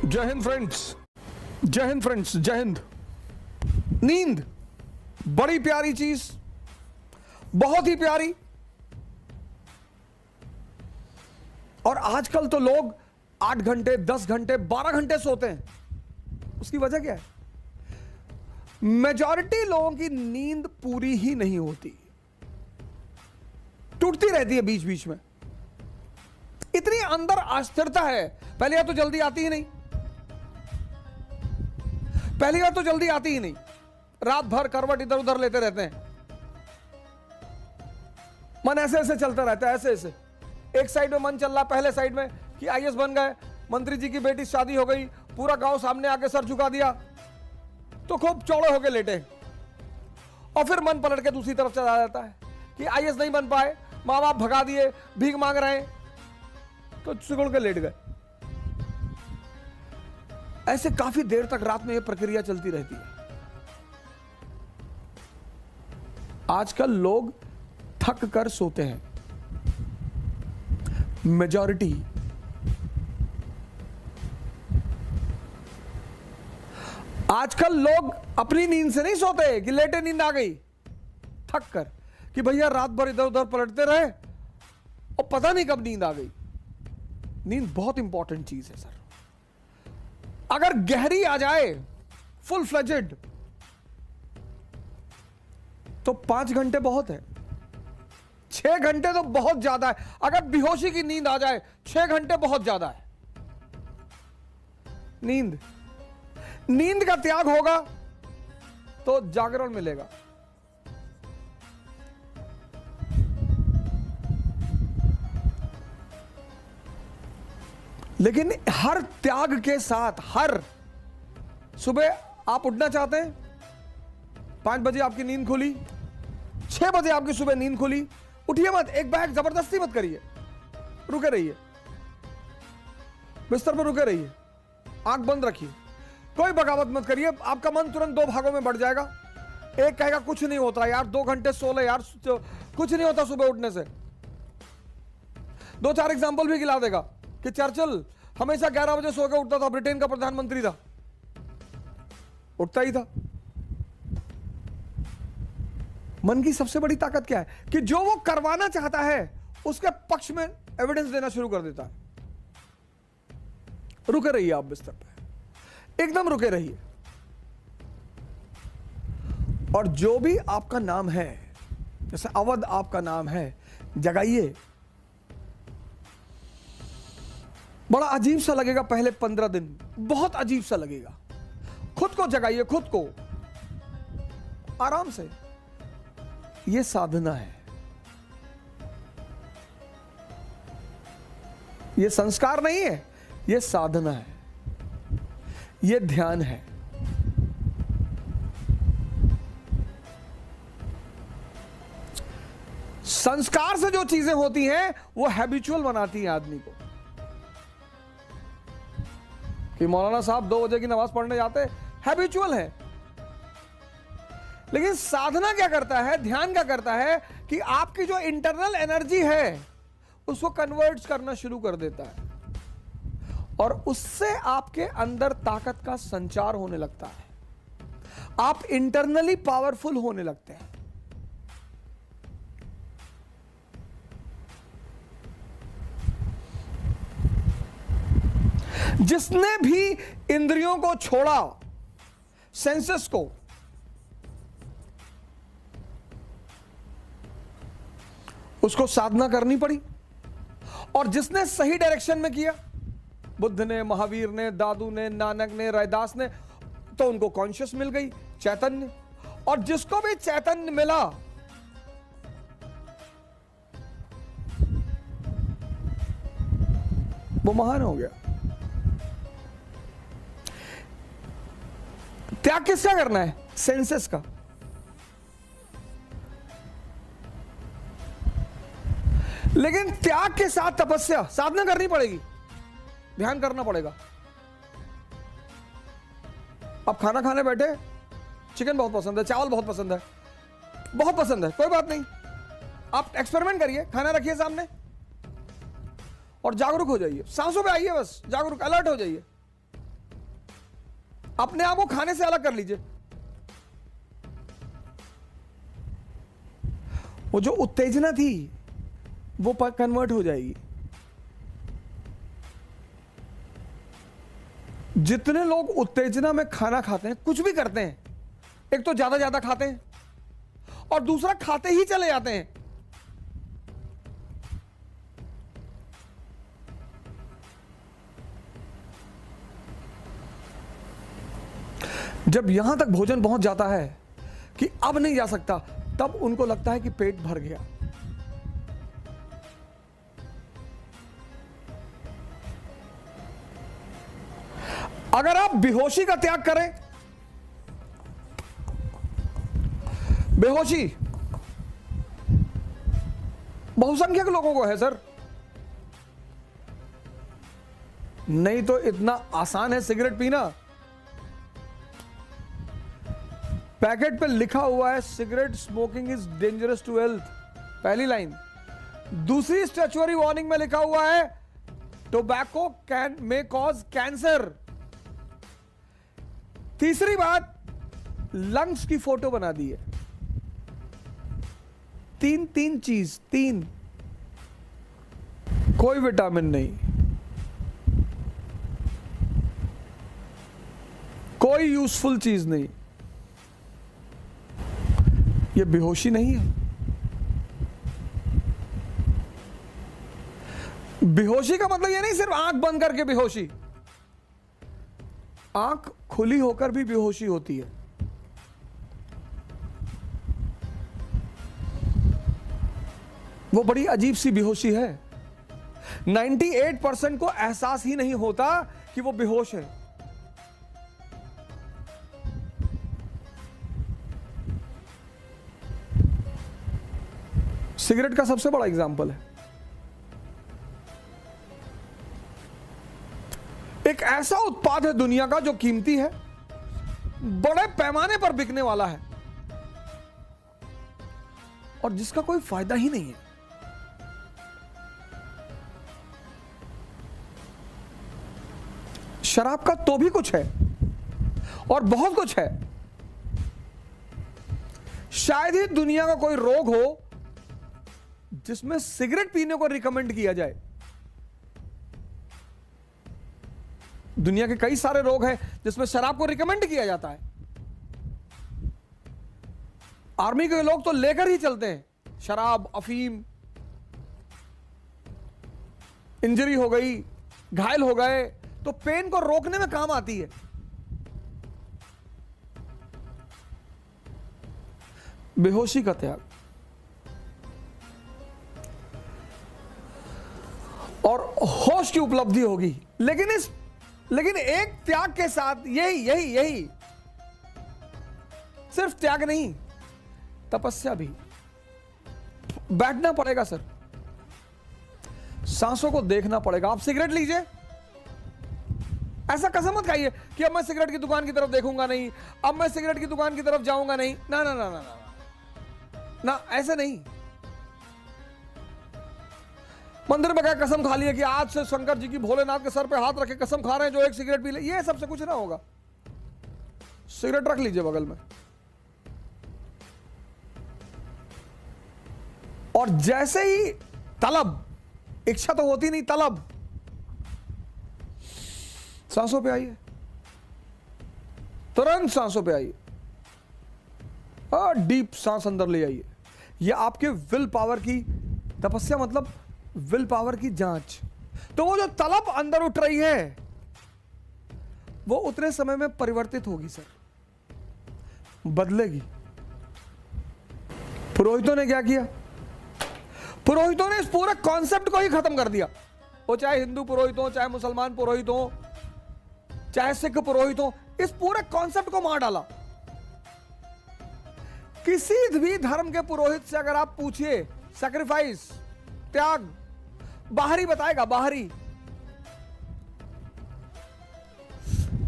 जय हिंद फ्रेंड्स, जय हिंद फ्रेंड्स, जय हिंद। नींद बड़ी प्यारी चीज, बहुत ही प्यारी। और आजकल तो लोग 8 घंटे, 10 घंटे, 12 घंटे सोते हैं। उसकी वजह क्या है? मेजॉरिटी लोगों की नींद पूरी ही नहीं होती, टूटती रहती है बीच बीच में। इतनी अंदर अस्थिरता है। पहली बात तो जल्दी आती ही नहीं, पहली बात तो जल्दी आती ही नहीं। रात भर करवट इधर उधर लेते रहते हैं, मन ऐसे ऐसे चलता रहता है, ऐसे ऐसे। एक साइड में मन चल रहा, पहले साइड में कि आईएएस बन गए, मंत्री जी की बेटी शादी हो गई, पूरा गांव सामने आके सर झुका दिया, तो खूब चौड़े होके लेटे। और फिर मन पलट के दूसरी तरफ चला जाता है कि आईएएस नहीं बन पाए, माँ बाप भगा दिए, भीख मांग रहे हैं, तो सिकुड़ के लेट गए। ऐसे काफी देर तक रात में यह प्रक्रिया चलती रहती है। आजकल लोग थक कर सोते हैं, मेजॉरिटी। आजकल लोग अपनी नींद से नहीं सोते कि लेटे नींद आ गई, थक कर कि भैया रात भर इधर उधर पलटते रहे और पता नहीं कब नींद आ गई। नींद बहुत इंपॉर्टेंट चीज है सर। अगर गहरी आ जाए, फुल फ्लेजेड, तो 5 घंटे बहुत है, 6 घंटे तो बहुत ज्यादा है। अगर बेहोशी की नींद आ जाए, 6 घंटे बहुत ज्यादा है। नींद का त्याग होगा तो जागरण मिलेगा। लेकिन हर त्याग के साथ, हर सुबह आप उठना चाहते हैं, 5 बजे आपकी नींद खुली, 6 बजे आपकी सुबह नींद खुली, उठिए मत, एक बैग जबरदस्ती मत करिए, रुके रहिए, बिस्तर पर रुके रहिए, आंख बंद रखिए, कोई बगावत मत करिए। आपका मन तुरंत 2 भागों में बढ़ जाएगा। एक कहेगा कुछ नहीं होता यार, 2 घंटे सो ले यार, कुछ नहीं होता सुबह उठने से। 2-4 एग्जाम्पल भी गिला देगा कि चर्चिल हमेशा 11 बजे सो के उठता था, ब्रिटेन का प्रधानमंत्री था, उठता ही था। मन की सबसे बड़ी ताकत क्या है कि जो वो करवाना चाहता है उसके पक्ष में एविडेंस देना शुरू कर देता है। रुके रहिए आप बिस्तर पे, एकदम रुके रहिए। और जो भी आपका नाम है, जैसे अवध आपका नाम है, जगाइए। बड़ा अजीब सा लगेगा पहले 15 दिन, बहुत अजीब सा लगेगा। खुद को जगाइए, खुद को आराम से। यह साधना है, यह संस्कार नहीं है, यह साधना है, यह ध्यान है। संस्कार से जो चीजें होती हैं वो हैबिचुअल बनाती हैं आदमी को। कि मौलाना साहब 2 बजे की नमाज पढ़ने जाते, हैबिचुअल है। लेकिन साधना क्या करता है, ध्यान क्या करता है कि आपकी जो इंटरनल एनर्जी है उसको कन्वर्ट करना शुरू कर देता है, और उससे आपके अंदर ताकत का संचार होने लगता है। आप इंटरनली पावरफुल होने लगते हैं। जिसने भी इंद्रियों को छोड़ा, सेंसेस को, उसको साधना करनी पड़ी। और जिसने सही डायरेक्शन में किया, बुद्ध ने, महावीर ने, दादू ने, नानक ने, रैदास ने, तो उनको कॉन्शियस मिल गई, चैतन्य। और जिसको भी चैतन्य मिला, वो महान हो गया। त्याग किसका करना है? सेंसेस का। लेकिन त्याग के साथ तपस्या, साधना करनी पड़ेगी, ध्यान करना पड़ेगा। अब खाना खाने बैठे, चिकन बहुत पसंद है, चावल बहुत पसंद है, बहुत पसंद है, कोई बात नहीं, आप एक्सपेरिमेंट करिए, खाना रखिए सामने और जागरूक हो जाइए, सांसों पे आइए, बस जागरूक, अलर्ट हो जाइए। अपने आप को खाने से अलग कर लीजिए। वो जो उत्तेजना थी वो कन्वर्ट हो जाएगी। जितने लोग उत्तेजना में खाना खाते हैं, कुछ भी करते हैं, एक तो ज्यादा खाते हैं और दूसरा खाते ही चले जाते हैं। जब यहां तक भोजन पहुंच जाता है कि अब नहीं जा सकता, तब उनको लगता है कि पेट भर गया। अगर आप बेहोशी का त्याग करें, बेहोशी बहुसंख्यक लोगों को है सर, नहीं तो इतना आसान है सिगरेट पीना। पैकेट पे लिखा हुआ है cigarette smoking is dangerous to health, पहली लाइन। दूसरी स्टैच्यूटरी वार्निंग में लिखा हुआ है tobacco can may cause cancer. तीसरी बात, लंग्स की फोटो बना दी है। तीन चीज, कोई विटामिन नहीं, कोई यूजफुल चीज नहीं। ये बेहोशी नहीं है। बेहोशी का मतलब ये नहीं सिर्फ आंख बंद करके बेहोशी, आंख खुली होकर भी बेहोशी होती है। वो बड़ी अजीब सी बेहोशी है। 98% को एहसास ही नहीं होता कि वो बेहोश है। सिगरेट का सबसे बड़ा एग्जाम्पल है। एक ऐसा उत्पाद है दुनिया का जो कीमती है, बड़े पैमाने पर बिकने वाला है और जिसका कोई फायदा ही नहीं है। शराब का तो भी कुछ है और बहुत कुछ है। शायद ही दुनिया का कोई रोग हो जिसमें सिगरेट पीने को रिकमेंड किया जाए। दुनिया के कई सारे रोग हैं जिसमें शराब को रिकमेंड किया जाता है। आर्मी के लोग तो लेकर ही चलते हैं शराब, अफीम। इंजरी हो गई, घायल हो गए तो पेन को रोकने में काम आती है। बेहोशी का त्याग और होश की उपलब्धि होगी। लेकिन एक त्याग के साथ यही सिर्फ त्याग नहीं, तपस्या भी। बैठना पड़ेगा सर, सांसों को देखना पड़ेगा। आप सिगरेट लीजिए, ऐसा कसम मत खाइए कि अब मैं सिगरेट की दुकान की तरफ देखूंगा नहीं, अब मैं सिगरेट की दुकान की तरफ जाऊंगा नहीं। ना ना ना ना ना ना, ऐसे नहीं। मंदिर में गए, कसम खा लिया कि आज से शंकर जी की, भोलेनाथ के सर पे हाथ रखे कसम खा रहे हैं जो एक सिगरेट पी ले, ये सबसे कुछ ना होगा। सिगरेट रख लीजिए बगल में और जैसे ही तलब, इच्छा तो होती नहीं, तलब, सांसों पे आइए, तुरंत सांसों पे आइए और डीप सांस अंदर ले आइए। यह आपके विल पावर की तपस्या, मतलब विल पावर की जांच। तो वो जो तलब अंदर उठ रही है वो उतने समय में परिवर्तित होगी सर, बदलेगी। पुरोहितों ने क्या किया? पुरोहितों ने इस पूरे कॉन्सेप्ट को ही खत्म कर दिया। वो चाहे हिंदू पुरोहित हो, चाहे मुसलमान पुरोहित हो, चाहे सिख पुरोहित हो, इस पूरे कॉन्सेप्ट को मार डाला। किसी भी धर्म के पुरोहित से अगर आप पूछिए, सैक्रिफाइस, त्याग, बाहरी बताएगा, बाहरी।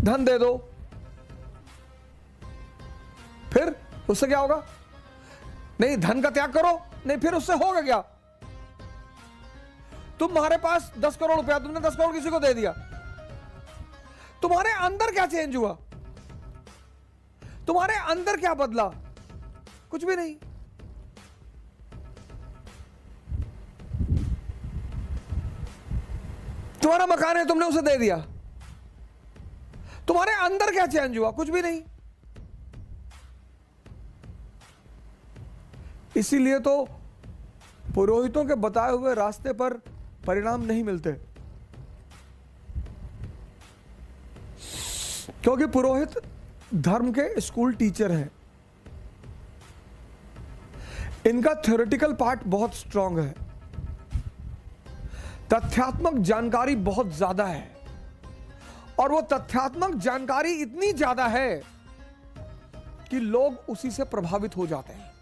धन दे दो, फिर उससे क्या होगा? नहीं, धन का त्याग करो, नहीं फिर उससे होगा क्या? तुम्हारे पास 10 करोड़ रुपया, तुमने 10 करोड़ किसी को दे दिया, तुम्हारे अंदर क्या चेंज हुआ? तुम्हारे अंदर क्या बदला? कुछ भी नहीं। तुम्हारा मकान है, तुमने उसे दे दिया, तुम्हारे अंदर क्या चेंज हुआ? कुछ भी नहीं। इसीलिए तो पुरोहितों के बताए हुए रास्ते पर परिणाम नहीं मिलते, क्योंकि पुरोहित धर्म के स्कूल टीचर हैं। इनका थ्योरेटिकल पार्ट बहुत स्ट्रांग है, तथ्यात्मक जानकारी बहुत ज्यादा है, और वो तथ्यात्मक जानकारी इतनी ज्यादा है कि लोग उसी से प्रभावित हो जाते हैं।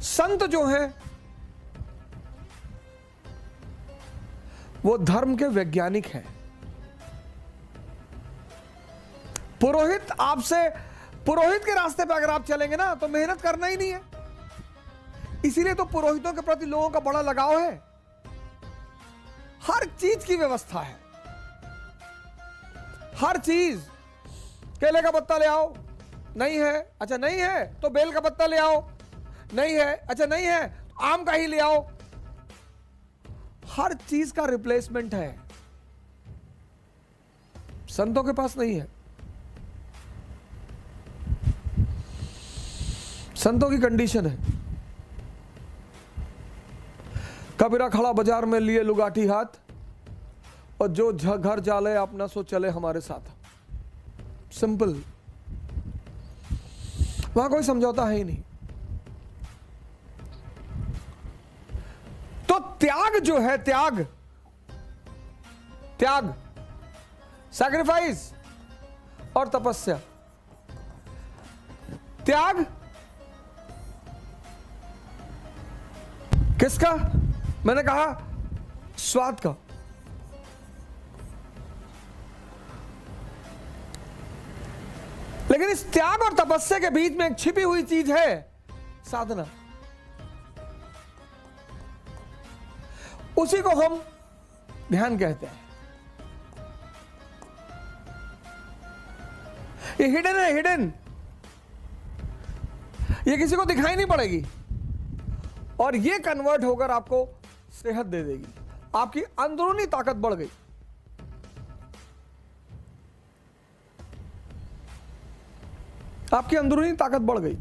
संत जो हैं वो धर्म के वैज्ञानिक हैं। पुरोहित के रास्ते पे अगर आप चलेंगे ना तो मेहनत करना ही नहीं है। इसीलिए तो पुरोहितों के प्रति लोगों का बड़ा लगाव है। हर चीज की व्यवस्था है, हर चीज। केले का पत्ता ले आओ, नहीं है, अच्छा नहीं है तो बेल का पत्ता ले आओ, नहीं है, अच्छा नहीं है तो आम का ही ले आओ। हर चीज का रिप्लेसमेंट है, संतों के पास नहीं है। संतों की कंडीशन है, कबीरा खड़ा बाजार में लिए लुगाठी हाथ, और जो घर जाले अपना सो चले हमारे साथ। सिंपल, वहां कोई समझौता है ही नहीं। तो त्याग जो है, त्याग सैक्रिफाइस और तपस्या। त्याग किसका? मैंने कहा स्वाद का। लेकिन इस त्याग और तपस्या के बीच में एक छिपी हुई चीज है, साधना। उसी को हम ध्यान कहते हैं। ये हिडन है, हिडन। ये किसी को दिखाई नहीं पड़ेगी, और ये कन्वर्ट होकर आपको सेहत दे देगी। आपकी अंदरूनी ताकत बढ़ गई। आपकी अंदरूनी ताकत बढ़ गई।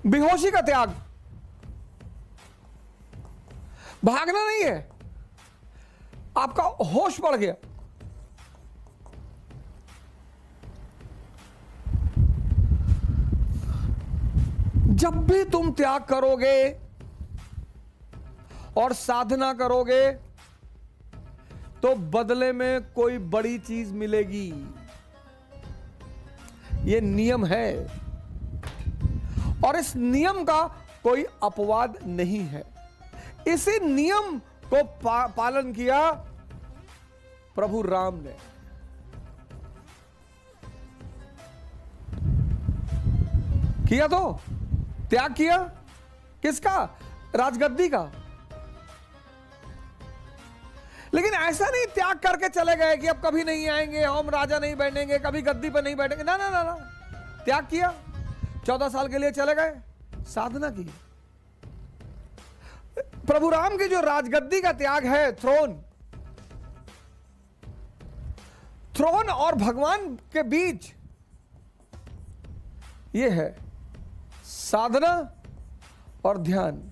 बेहोशी का त्याग, भागना नहीं है, आपका होश बढ़ गया। जब भी तुम त्याग करोगे और साधना करोगे तो बदले में कोई बड़ी चीज मिलेगी। यह नियम है, और इस नियम का कोई अपवाद नहीं है। इसी नियम को पालन किया प्रभु राम ने। किया तो त्याग किया, किसका? राजगद्दी का। लेकिन ऐसा नहीं त्याग करके चले गए कि अब कभी नहीं आएंगे, हम राजा नहीं बैठेंगे, कभी गद्दी पर नहीं बैठेंगे। ना ना ना ना, त्याग किया, 14 साल के लिए चले गए, साधना की। प्रभु राम की जो राजगद्दी का त्याग है, थ्रोन और भगवान के बीच ये है साधना और ध्यान।